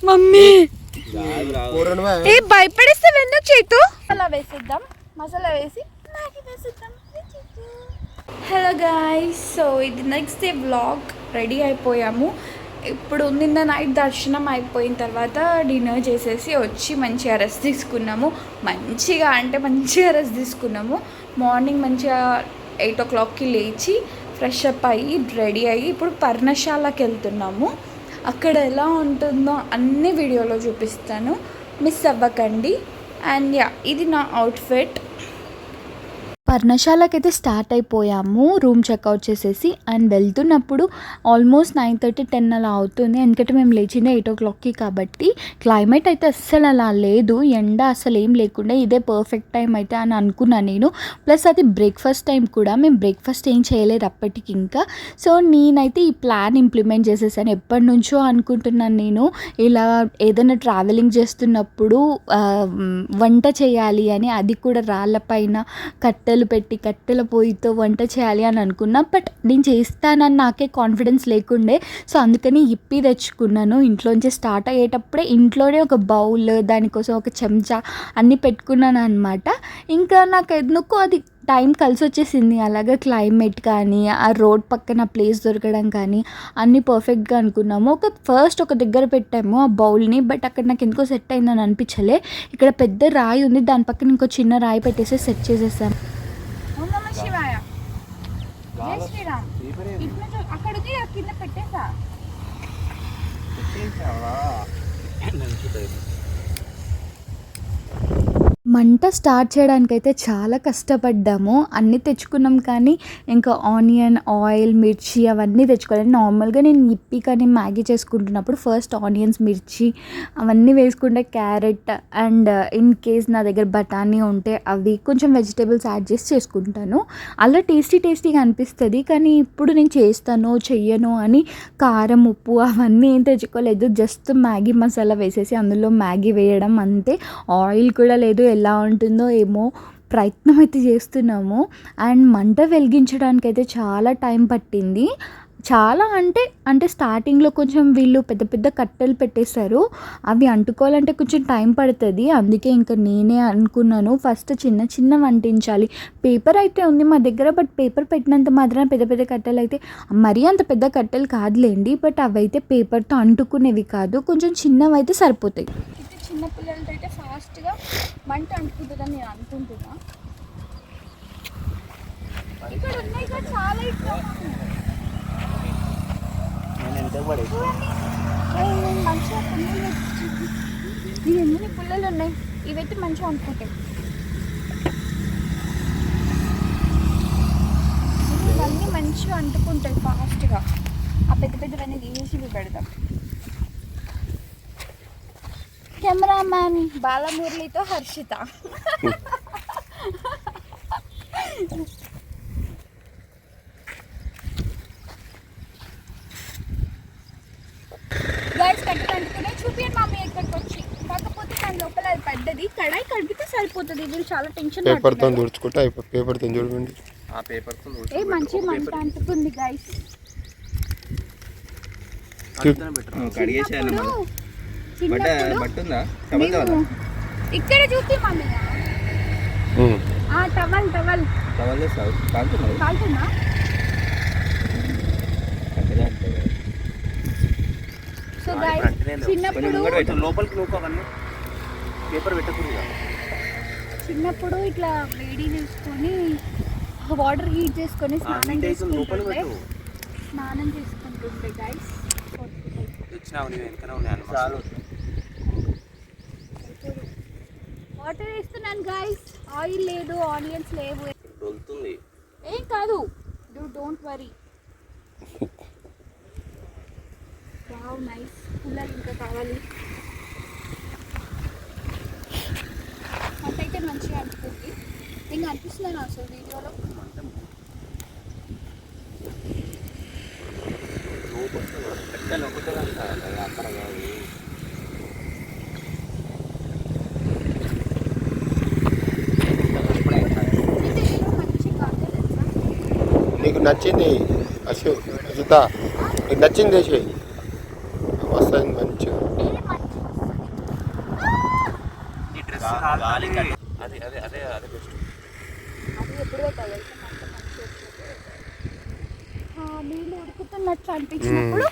Mummy ఏ భయపడేస్తే ఎందుకు చేతు అలా వేసేద్దాం, మసాలా వేసి మ్యాగీ వేసేద్దాం. హలో గాయ్స్, సో ఇది నెక్స్ట్ డే వ్లాగ్. రెడీ అయిపోయాము. ఇప్పుడు నిన్న నైట్ దర్శనం అయిపోయిన తర్వాత డిన్నర్ చేసేసి వచ్చి మంచిగా రెస్ట్ తీసుకున్నాము. మంచిగా రెస్ట్ తీసుకున్నాము. మార్నింగ్ మంచిగా 8 o'clockకి లేచి ఫ్రెష్ అప్ అయ్యి రెడీ అయ్యి ఇప్పుడు పర్ణశాలకి వెళ్తున్నాము. అక్కడ ఎలా ఉంటుందో అన్ని వీడియోలో చూపిస్తాను, మిస్ అవ్వకండి. అండ్ ఇది నా అవుట్ఫిట్. పర్ణశాలకి అయితే స్టార్ట్ అయిపోయాము రూమ్ చెక్అవుట్ చేసేసి. అండ్ వెళ్తున్నప్పుడు ఆల్మోస్ట్ 9:30, 10 అలా అవుతుంది. ఎందుకంటే మేము లేచిందే 8 o'clockకి కాబట్టి. క్లైమేట్ అయితే అస్సలు అలా లేదు, ఎండ అసలు ఏం లేకుండా ఇదే పర్ఫెక్ట్ టైం అయితే అని అనుకున్నాను నేను. ప్లస్ అది బ్రేక్ఫాస్ట్ టైం కూడా. మేము బ్రేక్ఫాస్ట్ ఏం చేయలేదు అప్పటికి ఇంకా. సో నేనైతే ఈ ప్లాన్ ఇంప్లిమెంట్ చేసేసాను. ఎప్పటి నుంచో అనుకుంటున్నాను నేను ఇలా ఏదైనా ట్రావెలింగ్ చేస్తున్నప్పుడు వంట చేయాలి అని. అది కూడా రాళ్ళపైన కట్టెల పొయ్యితో వంట చేయాలి అని అనుకున్నా. బట్ నేను చేస్తానని నాకే కాన్ఫిడెన్స్ లేకుండే. సో అందుకని ఇప్పి తెచ్చుకున్నాను. ఇంట్లోంచి స్టార్ట్ అయ్యేటప్పుడే ఇంట్లోనే ఒక బౌల్, దానికోసం ఒక చెంచా అన్నీ పెట్టుకున్నాను అనమాట. ఇంకా నాకు ఎందుకో అది టైం కలిసి వచ్చేసింది. అలాగే క్లైమేట్ కానీ, ఆ రోడ్ పక్కన ప్లేస్ దొరకడం కానీ అన్నీ పర్ఫెక్ట్గా అనుకున్నాము. ఫస్ట్ ఒక దగ్గర పెట్టాము ఆ బౌల్ని. బట్ అక్కడ నాకు ఎందుకో సెట్ అయిందని అనిపించలే. ఇక్కడ పెద్ద రాయి ఉంది, దాని పక్కన ఇంకో చిన్న రాయి పెట్టేసి సెట్ చేసేసాం. మంట స్టార్ట్ చేయడానికైతే చాలా కష్టపడ్డాము. అన్నీ తెచ్చుకున్నాం కానీ ఇంకా ఆనియన్, ఆయిల్, మిర్చి అవన్నీ తెచ్చుకోవాలి. నార్మల్గా నేను ఇప్పి కానీ మ్యాగీ చేసుకుంటున్నప్పుడు ఫస్ట్ ఆనియన్స్, మిర్చి అవన్నీ వేసుకుంటే, క్యారెట్ అండ్ ఇన్ కేస్ నా దగ్గర బఠానీ ఉంటే అవి కొంచెం వెజిటేబుల్స్ యాడ్ చేసి చేసుకుంటాను. అలా టేస్టీగా అనిపిస్తుంది. కానీ ఇప్పుడు నేను చెయ్యను అని కారం, ఉప్పు అవన్నీ ఏం తెచ్చుకోలేదు. జస్ట్ మ్యాగీ మసాలా వేసేసి అందులో మ్యాగీ వేయడం అంతే. ఆయిల్ కూడా లేదు. ఎలా ఉంటుందో ఏమో ప్రయత్నం అయితే చేస్తున్నాము. అండ్ మంట వెలిగించడానికి అయితే చాలా టైం పట్టింది. చాలా అంటే స్టార్టింగ్లో కొంచెం వీళ్ళు పెద్ద కట్టెలు పెట్టేశారు. అవి అంటుకోవాలంటే కొంచెం టైం పడుతుంది. అందుకే ఇంకా నేనే అనుకున్నాను ఫస్ట్ చిన్న వంటించాలి. పేపర్ అయితే ఉంది మా దగ్గర. బట్ పేపర్ పెట్టినంత మాత్రాన పెద్ద కట్టెలు అయితే మరీ అంత పెద్ద కట్టెలు కాదులేండి. బట్ అవి అయితే పేపర్తో అంటుకునేవి కాదు, కొంచెం చిన్నవి అయితే సరిపోతాయి. చిన్న పిల్లలతో అయితే ఫాస్ట్గా మంట అంటుకుంటుందని నేను అనుకుంటున్నా. ఇక్కడ ఉన్నాయి కదా చాలా మంచిగా ఎన్ని పుల్లలు ఉన్నాయి. ఇవైతే మంచిగా అనుకుంటాయి. ఇవన్నీ మంచిగా అంటుకుంటాయి ఫాస్ట్గా. ఆ పెద్దవన్నీ తీసేసి పెడతాం. కెమెరామ్యాన్ బాలమురళితో హర్షిత. గైస్ కట్టుకుంటూనే చూపియండి మమ్మీ ఇక్కడికి వచ్చి. కాకపోతే దాని లోపల అది పడ్డది. కడాయి కడిగితే సరిపోతుంది. ఇది చాలా టెన్షన్. పేపర్తో తుడుచుకుంటే పేపర్తో చూడండి. ఆ పేపర్తో ఏ మంచి మంట అంటుకుంది గైస్. ఇక్కడ చూపి మమ్మీ. టవల్ కాలుతుందా? సో గైస్ చిన్నప్పుడు ఇట్లా వేడి చేసుకొని వాటర్ హీట్ చేసుకొని స్నానం చేసుకుంటుండే గైస్. వాటర్ వేస్తున్నాను గైస్. ఆయిల్ లేదు, ఆనియన్స్ లేవు. ఏం కాదు, డోంట్ వరీ. Wow nice. పుల్లలు ఇంకా కావాలి. అంతైతే మంచిగా అనిపిస్తుంది. ఇంకా అనిపిస్తున్నాను అసలు వీడియోలో. నీకు నచ్చింది అసిత, నీకు నచ్చింది చేసి వస్తుంది మంచిగా. అదే బెస్ట్. అది ఎప్పుడు పెట్టాలి నీళ్ళు ఉడుకుతున్నట్లు అనిపించినప్పుడు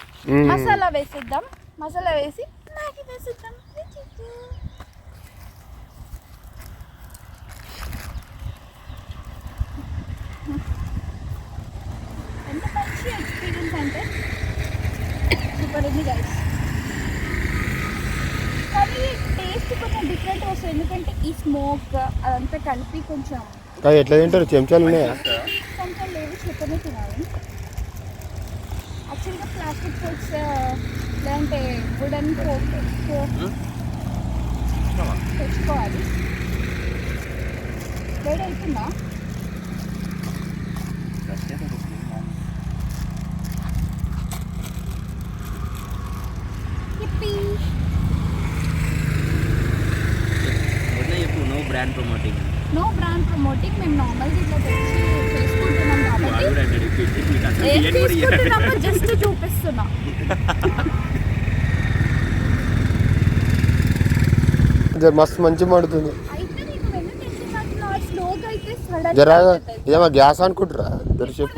మసాలా వేసేద్దాం. మసాలా వేసి మ్యాగీ వేసేద్దాం. ఎంత మంచి ఎక్స్పీరియన్స్ అంటే సూపర్ ఉంది గైస్. కానీ టేస్ట్ కొంచెం డిఫరెంట్ వస్తుంది, ఎందుకంటే ఈ స్మోక్ అదంతా కలిపి కొంచెం. ఎట్లా తింటారు? చెంచాలు ఉన్నాయా? చెంచాలు లేవు, చేతనే తినాలి. యాక్చువల్గా ప్లాస్టిక్ ఫోక్స్ లేదంటే వుడెన్ ఫోక్ తెచ్చుకోవాలి. వేడి అవుతుందా? No brand promoting. మేము నార్మల్గా ఇట్లా తెచ్చి చేసుకుంటున్నాం కాబట్టి జస్ట్ చూపిస్తున్నా. మస్తు మంచి మడుతుంది. అయితే నీకు వెన్న తెచ్చినట్లు స్లోగా అయితే సడన్ జరా ఏమో గ్యాస్ అనుకుంటారా?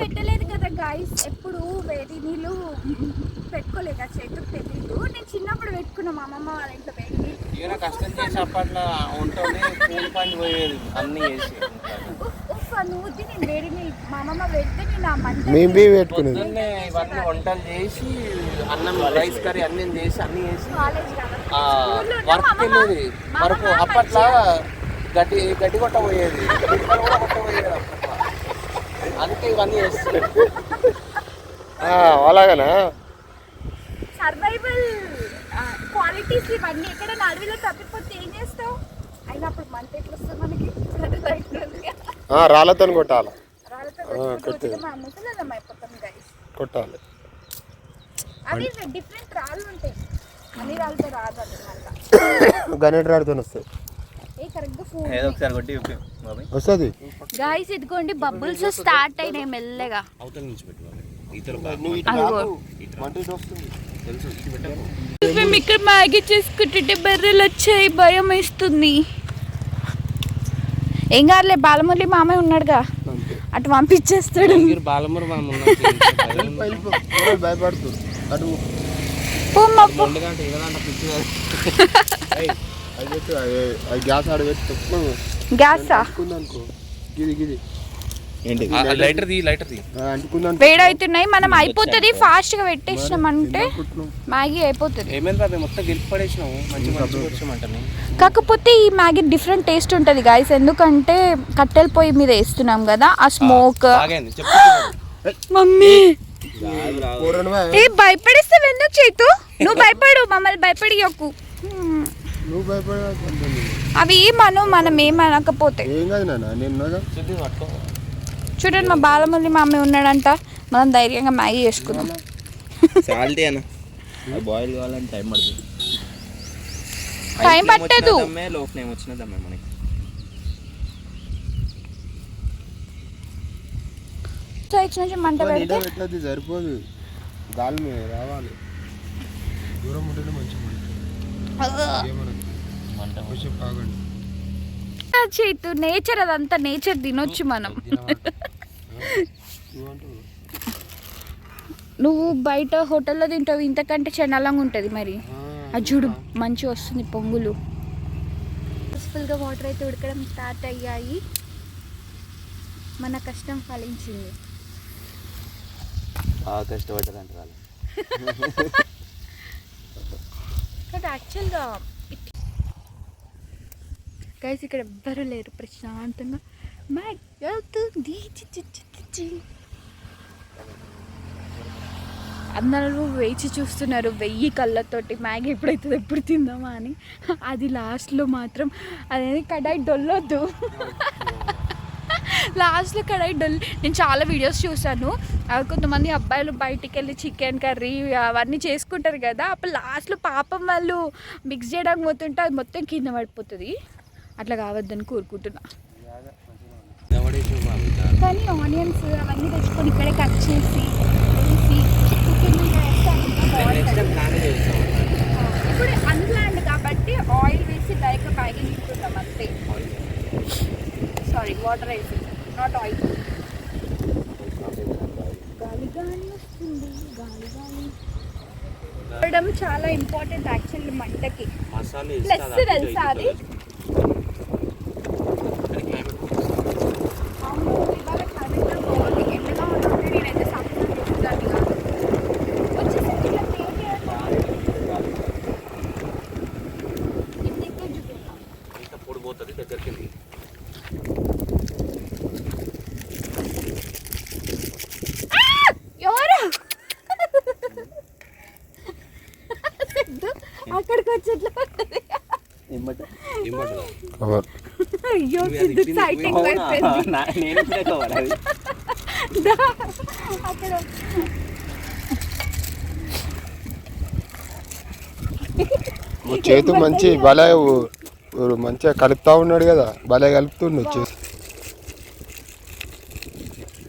పెట్టలేదు కదా గైస్, ఎప్పుడు వేడి నీళ్ళు పెట్టుకోలేక చేతుకు తెలీదు. నేను చిన్నప్పుడు పెట్టుకున్నా మా అమ్మమ్మ వాళ్ళ ఇంట్లో వేడి నీళ్ళు. కష్టం చేసి అప్పట్లో వంటనే కూలి పని పోయేది అన్ని చేసి. నూతి నేను వేడి నీళ్ళు మా అమ్మమ్మ పెడితే నేను ఆ మంట పెట్టుకునేది. ఇవన్నీ వంటలు చేసి అన్నం రైస్ కర్రీ అన్ని చేసి కాలేజ్ వర్క్ వెళ్ళేది. వరకు అప్పట్లో గడ్డి కొట్టబోయేది, కొట్టబోయేది అప్పట్లో. అందుకే ఇవన్నీ చేస్తుంది. అలాగనా? సర్వైవల్ క్వాలిటీస్ ఇవన్నీ. ఎక్కడ అడవిలో తప్పిపోతే ఏం చేస్తావు? అయినప్పుడు మంట ఎట్లా వస్తుంది మనకి? రాళ్ళతో కొట్టాలి. కొట్టాలి. అవి డిఫరెంట్ రాళ్ళు ఉంటాయి, అన్ని రాళ్ళతో రాదు అన్నమాట. గనేట్ రాడుతో వస్తాయి. వస్తుంది గాయ్స్. ఇదిగోండి బబుల్స్ స్టార్ట్ అయినాయి మెల్లగా. మేము ఇక్కడ మ్యాగీ చేసుకుంటుంటే బర్రెలు వచ్చాయి, భయం వేస్తుంది. ఏం కాదులే, బాలమురళి మామయ్య ఉన్నాడుగా, అటు పంపించేస్తాడు. భయపడుతుంది. గ్యాస్ గ్యాసా వేడవుతున్నాయి. మనం అయిపోతుంది ఫాస్ట్ గా పెట్టేసినాం అంటే మ్యాగీ అయిపోతుంది. కాకపోతే ఈ మ్యాగీ డిఫరెంట్ టేస్ట్ ఉంటుంది గాయస్, ఎందుకంటే కట్టెల పొయ్యి మీద వేస్తున్నాం కదా, ఆ స్మోక్. మమ్మీ ఏ భయపడిస్తే ఎందుకు చేతు? నువ్వు భయపడు, మమ్మల్ని భయపడియకు. అవి మనం ఏమనకపోతే. చూడండి మా బాలమల్లి మామ ఉన్నాడంట, మనం ధైర్యంగా మ్యాగీ చేసుకుందాం. టైం పట్టదు. మంట పెడితే సరిపోదు, గాలి రావాలి. దూరం ఉంటేనే మంచిగా చేతు. నేచర్ అదంతా నేచర్ తినొచ్చు మనం. నువ్వు బయట హోటల్లో తింటావు, ఇంతకంటే చండాలంగా ఉంటుంది. మరి అది చూడు మంచిగా వస్తుంది పొంగులు. పీస్ఫుల్గా వాటర్ అయితే ఉడకడం స్టార్ట్ అయ్యాయి. మన కష్టం ఫలించింది. కష్టపడ్డారంటారు యాక్చువల్గా గైస్ ఇక్కడ ఎవ్వరూ లేరు, ప్రశాంతంగా మ్యాగ్ వెళ్తుంది. అందరూ వేచి చూస్తున్నారు 1000 కళ్ళతోటి మ్యాగీ ఎప్పుడైతుంది, ఎప్పుడు తిందామా అని. అది లాస్ట్లో మాత్రం అదేది కడాయి డొల్లొద్దు. లాస్ట్లో కడాయి డొల్. నేను చాలా వీడియోస్ చూసాను, కొంతమంది అబ్బాయిలు బయటికి వెళ్ళి చికెన్ కర్రీ అవన్నీ చేసుకుంటారు కదా, అప్పుడు లాస్ట్లో పాపం వాళ్ళు మిక్స్ చేయడానికి పోతుంటే అది మొత్తం కింద పడిపోతుంది. అట్లా కావద్దని కోరుకుంటున్నా. కానీ ఆనియన్స్ అవన్నీ తెచ్చుకొని ఇక్కడే కట్ చేసి వేసి ఇప్పుడు అన్ప్లాన్డ్ కాబట్టి ఆయిల్ వేసి డైరెక్ట్గా మ్యాగీ తింటున్నాం. చూడడం చాలా ఇంపార్టెంట్ యాక్చువల్లీ మంటకి. మసాలా ప్లస్ తెలుసా అది ఇవాళ క్లైమేట్ బాగుంది. ఎండగా ఉంటుంటే నేనైతే సమ్మర్ చూస్తాను కాదు. వచ్చేసి ఇట్లా ప్లేట్ ఇది ఎక్కువ చూపిస్తాం. ఇంత పొడిపోతుంది దగ్గరికి. ఎవరు అక్కడికి వచ్చేట్లా అయ్యో సిద్ధు సైటింగ్ అయిపోయింది. అక్కడ చేతు మంచి భలే మంచిగా కలుపుతా ఉన్నాడు కదా, భలే కలుపుతుండు చేతు.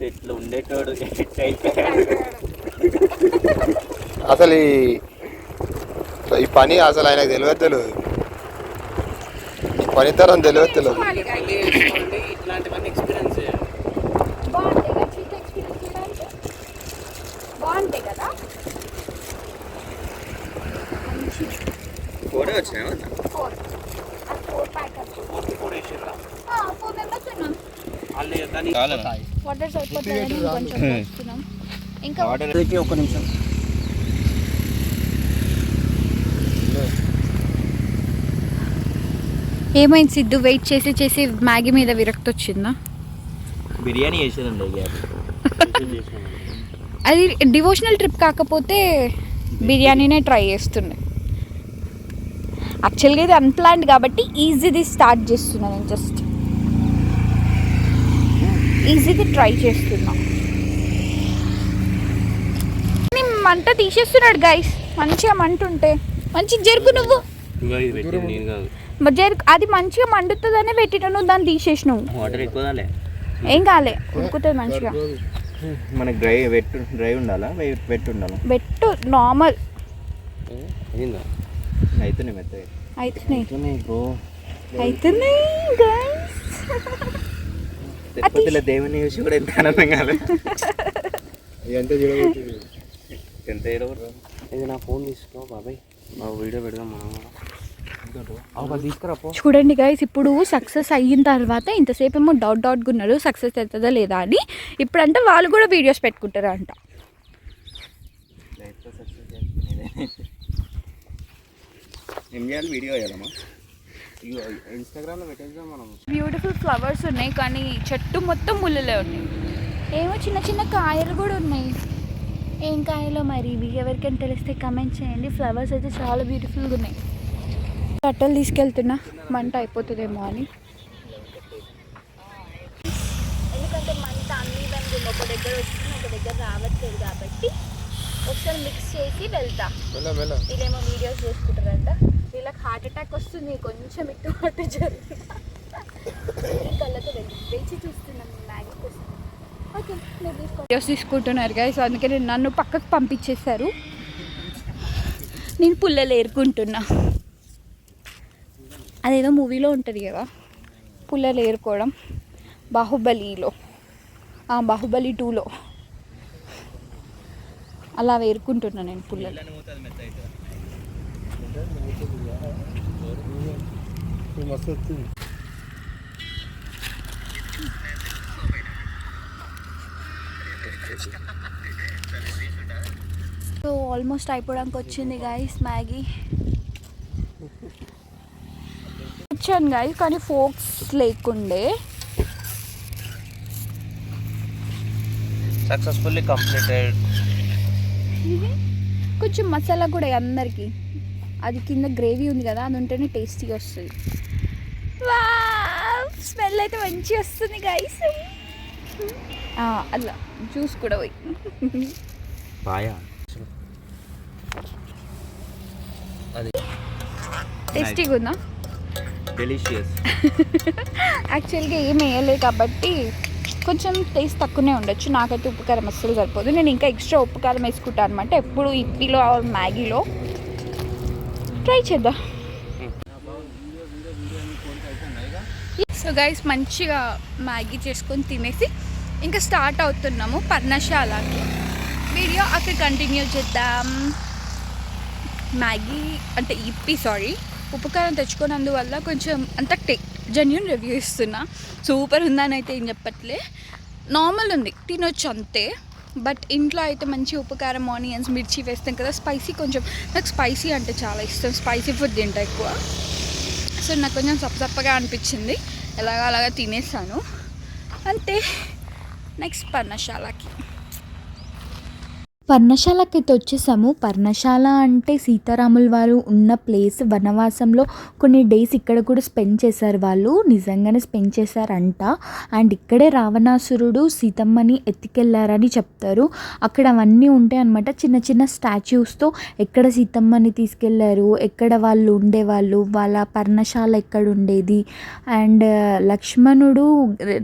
ఇట్లా ఉండేటోడు అసలు ఈ పని అసలు ఆయనకు తెలియదు, ఈ పనితరం తెలియదు. ఇట్లాంటివన్నీ ఎక్స్పీరియన్స్ చేయాలి. బాగుంటాయి కదా చీట్ ఎక్స్పీరియన్స్ చేయడానికి బాగుంటాయి కదా. మంచి కూడా వచ్చినా 4 ప్యాకెట్ 4 వేసిరా 4 మెంబర్స్ ఉన్నాం. వాళ్ళు దాన్ని వాటర్ సరిపోతుందని కొంచెం పోస్తున్నాం. ఇంకా ఒక నిమిషం. ఏమైంది సిద్ధు? వెయిట్ చేసి చేసి మ్యాగీ మీద విరక్తి వచ్చిందా? బిర్యానీ చేసేదండి అది డివోషనల్ ట్రిప్ కాకపోతే బిర్యానీనే ట్రై చేస్తుండే. యాక్చువల్గా ఇది అన్ప్లాన్డ్ కాబట్టి ఈజీది స్టార్ట్ చేస్తున్నా. నేను జస్ట్ ఈజీది ట్రై చేస్తున్నా. మంట తీసేస్తున్నాడు గైస్. మంచిగా మంట ఉంటే మంచిగా జరుగు. నువ్వు అది మంచిగా మండుతుందనే పెట్టిన, నువ్వు దాన్ని తీసేసినావు. వాటర్ ఎక్కువ ఏం కాలే, ఉడుకుతుంది మంచిగా. మనకి డ్రై ఉండాలా వెట్ ఉండాలా? పెట్టు నార్మల్ అయితేనే మెత్తగా అవుతున్నాయి బ్రో, అవుతున్నాయి గైస్. తిరుపతిలో దేవుని చూసి కూడా ఎంత ఆనందం కాదు. ఎంత ఇది నా ఫోన్ తీసుకో బాబాయ్, మా వీడియో పెడదాం. చూడండి గైస్, ఇప్పుడు సక్సెస్ అయిన తర్వాత ఇంతసేపు ఏమో డౌట్గా ఉన్నారు సక్సెస్ అవుతుందా లేదా అని. ఇప్పుడంటే వాళ్ళు కూడా వీడియోస్ పెట్టుకుంటారు అంట. వీడియో చేయాలమ్మా, ఇన్స్టాగ్రామ్లో పెట్టేద్దాం మనం. బ్యూటిఫుల్ ఫ్లవర్స్ ఉన్నాయి కానీ చెట్టు మొత్తం ముళ్ళలే ఉన్నాయి. ఏమో చిన్న చిన్న కాయలు కూడా ఉన్నాయి. ఏం కాయలో మరి ఇవి ఎవరికైనా తెలిస్తే కమెంట్ చేయండి. ఫ్లవర్స్ అయితే చాలా బ్యూటిఫుల్గా ఉన్నాయి. కట్టెలు తీసుకెళ్తున్నా, మంట అయిపోతుందేమో అని. ఎందుకంటే మంట అన్ని దాని ఒక దగ్గర వచ్చింది, ఒక దగ్గర రావట్లేదు కాబట్టి ఒకసారి మిక్స్ చేసి వెళ్తా. వీళ్ళేమో వీడియోస్ చేసుకుంటారంట. వీళ్ళకి హార్ట్ అటాక్ వస్తుంది కొంచెం ఇటు అటు జరిగి. కళ్ళతో వేచి చూస్తున్నాను మ్యాగీ కోసం. ఓకే, వీడియోస్ తీసుకుంటున్నారు గైస్, అందుకే నన్ను పక్కకు పంపించేశారు. నేను పుల్లలు ఏరుకుంటున్నా. అదేదో మూవీలో ఉంటుంది కదా పుల్లలు ఏరుకోవడం, బాహుబలిలో, బాహుబలి 2లో అలా ఏరుకుంటున్నా నేను పుల్లలు. సో ఆల్మోస్ట్ అయిపోవడానికి వచ్చింది గైస్ మ్యాగీ. వచ్చాను గైస్ కానీ ఫోక్స్ లేకుండే. Successfully completed. కొంచెం మసాలా కూడా అందరికి, అది కింద గ్రేవీ ఉంది కదా, అది ఉంటేనే టేస్టీగా వస్తుంది. స్మెల్ అయితే మంచిగా వస్తుంది గైస్. అలా జ్యూస్ కూడా పోయి టేస్టీగా ఉందా? డెలిషియస్. యాక్చువల్గా ఏం వేయలే కాబట్టి కొంచెం టేస్ట్ తక్కువనే ఉండొచ్చు. నాకైతే ఉప్పు కారం అస్సలు సరిపోదు. నేను ఇంకా ఎక్స్ట్రా ఉప్పు కారం వేసుకుంటాను అనమాట ఎప్పుడు ఇప్పిలో మ్యాగీలో. ట్రై చేద్దాం. సో గైస్ మంచిగా మ్యాగీ చేసుకొని తినేసి ఇంకా స్టార్ట్ అవుతున్నాము పర్ణశాలకి. వీడియో అక్కడ కంటిన్యూ చేద్దాం. మ్యాగీ అంటే సారీ ఉప్పు కారం తెచ్చుకున్నందువల్ల కొంచెం అంత జెన్యూన్ రివ్యూ ఇస్తున్నా. సూపర్ ఉందని అయితే ఏం చెప్పట్లే, నార్మల్ ఉంది, తినొచ్చు అంతే. బట్ ఇంట్లో అయితే మంచి ఉప్పు కారం ఆనియన్స్ మిర్చి వేస్తాం కదా, స్పైసీ కొంచెం, నాకు స్పైసీ అంటే చాలా ఇష్టం, స్పైసీ ఫుడ్ తింటా ఎక్కువ. సో నాకు కొంచెం సప్పగా అనిపించింది, అలాగా తినేసాను అంతే. నెక్స్ట్ పర్ణశాలకి అయితే వచ్చేసాము. పర్ణశాల అంటే సీతారాముల వారు ఉన్న ప్లేస్. వనవాసంలో కొన్ని డేస్ ఇక్కడ కూడా స్పెండ్ చేశారు వాళ్ళు, నిజంగానే స్పెండ్ చేశారంట. అండ్ ఇక్కడే రావణాసురుడు సీతమ్మని ఎత్తుకెళ్ళారని చెప్తారు. అక్కడ అవన్నీ ఉంటాయి అన్నమాట, చిన్న చిన్న స్టాచ్యూస్తో ఎక్కడ సీతమ్మని తీసుకెళ్లారు, ఎక్కడ వాళ్ళు ఉండేవాళ్ళు, వాళ్ళ పర్ణశాల ఎక్కడ ఉండేది, అండ్ లక్ష్మణుడు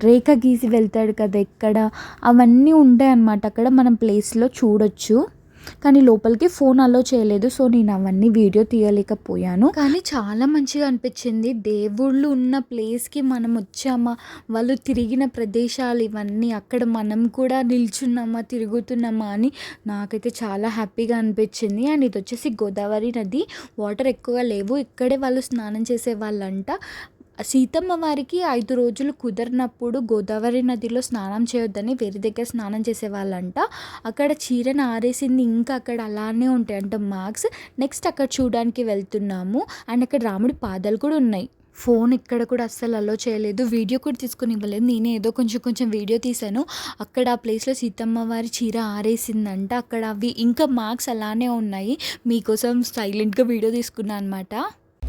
రేఖ గీసి వెళ్తాడు కదా ఎక్కడ, అవన్నీ ఉంటాయి అన్నమాట అక్కడ మనం ప్లేస్లో చూడొచ్చు. కానీ లోపలికి ఫోన్ అలో చేయలేదు, సో నేను అవన్నీ వీడియో తీయలేకపోయాను. కానీ చాలా మంచిగా అనిపించింది. దేవుళ్ళు ఉన్న ప్లేస్కి మనం వచ్చామా, వాళ్ళు తిరిగిన ప్రదేశాలు ఇవన్నీ, అక్కడ మనం కూడా నిల్చున్నామా తిరుగుతున్నామా అని నాకైతే చాలా హ్యాపీగా అనిపించింది. అండ్ ఇది వచ్చేసి గోదావరి నది, వాటర్ ఎక్కువగా లేవు, ఇక్కడే వాళ్ళు స్నానం చేసే వాళ్ళంట. సీతమ్మ వారికి 5 రోజులు కుదరినప్పుడు గోదావరి నదిలో స్నానం చేయొద్దని వేరే దగ్గర స్నానం చేసేవాళ్ళంట. అక్కడ చీరను ఆరేసింది ఇంకా అక్కడ అలానే ఉంటాయంట మార్క్స్. నెక్స్ట్ అక్కడ చూడడానికి వెళ్తున్నాము. అండ్ అక్కడ రాముడి పాదాలు కూడా ఉన్నాయి. ఫోన్ ఇక్కడ కూడా అస్సలు అలో చేయలేదు, వీడియో కూడా తీసుకుని ఇవ్వలేదు. నేనే ఏదో కొంచెం వీడియో తీశాను. అక్కడ ఆ ప్లేస్లో సీతమ్మ వారి చీర ఆరేసిందంట, అక్కడ అవి ఇంకా మార్క్స్ అలానే ఉన్నాయి. మీకోసం సైలెంట్గా వీడియో తీసుకున్నాను అనమాట.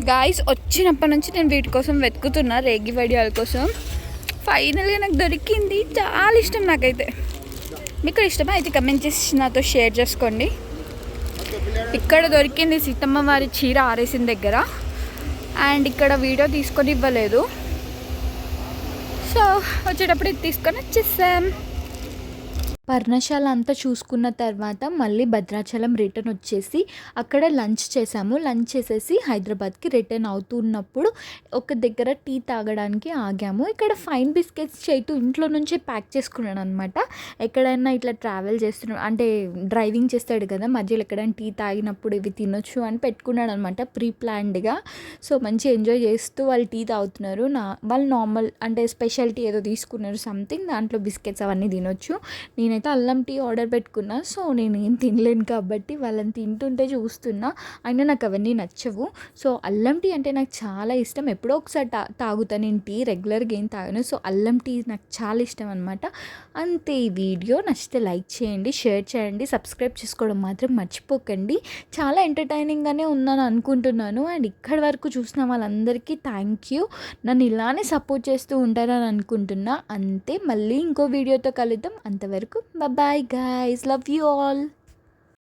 గాయస్ వచ్చినప్పటి నుంచి నేను వీటి కోసం వెతుకుతున్నా, రేగి వీడియోల కోసం. ఫైనల్గా నాకు దొరికింది, చాలా ఇష్టం నాకైతే. మీకు ఇష్టమా అయితే కమెంట్ చేసి నాతో షేర్ చేసుకోండి. ఇక్కడ దొరికింది సీతమ్మ వారి చీర ఆరేసిన దగ్గర. అండ్ ఇక్కడ వీడియో తీసుకొని ఇవ్వలేదు, సో వచ్చేటప్పుడు ఇది తీసుకొని వచ్చేసాం. పర్ణశాల అంతా చూసుకున్న తర్వాత మళ్ళీ భద్రాచలం రిటర్న్ వచ్చేసి అక్కడ లంచ్ చేసాము. లంచ్ చేసేసి హైదరాబాద్కి రిటర్న్ అవుతున్నప్పుడు ఒక దగ్గర టీ తాగడానికి ఆగాము. ఇక్కడ ఫైన్ బిస్కెట్స్ చైతు ఇంట్లో నుంచే ప్యాక్ చేసుకున్నాను అనమాట. ఎక్కడైనా ఇట్లా ట్రావెల్ చేస్తున్నాడు అంటే డ్రైవింగ్ చేస్తాడు కదా, మధ్యలో ఎక్కడైనా టీ తాగినప్పుడు ఇవి తినొచ్చు అని పెట్టుకున్నాడు అనమాట ప్రీ ప్లాన్డ్గా. సో మంచి ఎంజాయ్ చేస్తూ వాళ్ళు టీ తాగుతున్నారు. వాళ్ళు నార్మల్ అంటే స్పెషల్ టీ ఏదో తీసుకున్నారు సంథింగ్, దాంట్లో బిస్కెట్స్ అవన్నీ తినొచ్చు. నేనైతే అల్లం టీ ఆర్డర్ పెట్టుకున్నా, సో నేను ఏం తినలేను కాబట్టి వాళ్ళని తింటుంటే చూస్తున్నా. అయినా నాకు అవన్నీ నచ్చవు. సో అల్లం టీ అంటే నాకు చాలా ఇష్టం, ఎప్పుడో ఒకసారి తాగుతాను నేను టీ, రెగ్యులర్గా ఏం తాగాను. సో అల్లం టీ నాకు చాలా ఇష్టం అనమాట. అంతే. ఈ వీడియో నచ్చితే లైక్ చేయండి, షేర్ చేయండి, సబ్స్క్రైబ్ చేసుకోవడం మాత్రం మర్చిపోకండి. చాలా ఎంటర్టైనింగ్గానే ఉందని అనుకుంటున్నాను. అండ్ ఇక్కడి వరకు చూసిన వాళ్ళందరికీ థ్యాంక్ యూ. నన్ను ఇలానే సపోర్ట్ చేస్తూ ఉంటారని అనుకుంటున్నా. అంతే, మళ్ళీ ఇంకో వీడియోతో కలుద్దాం. అంతవరకు bye bye guys, love you all.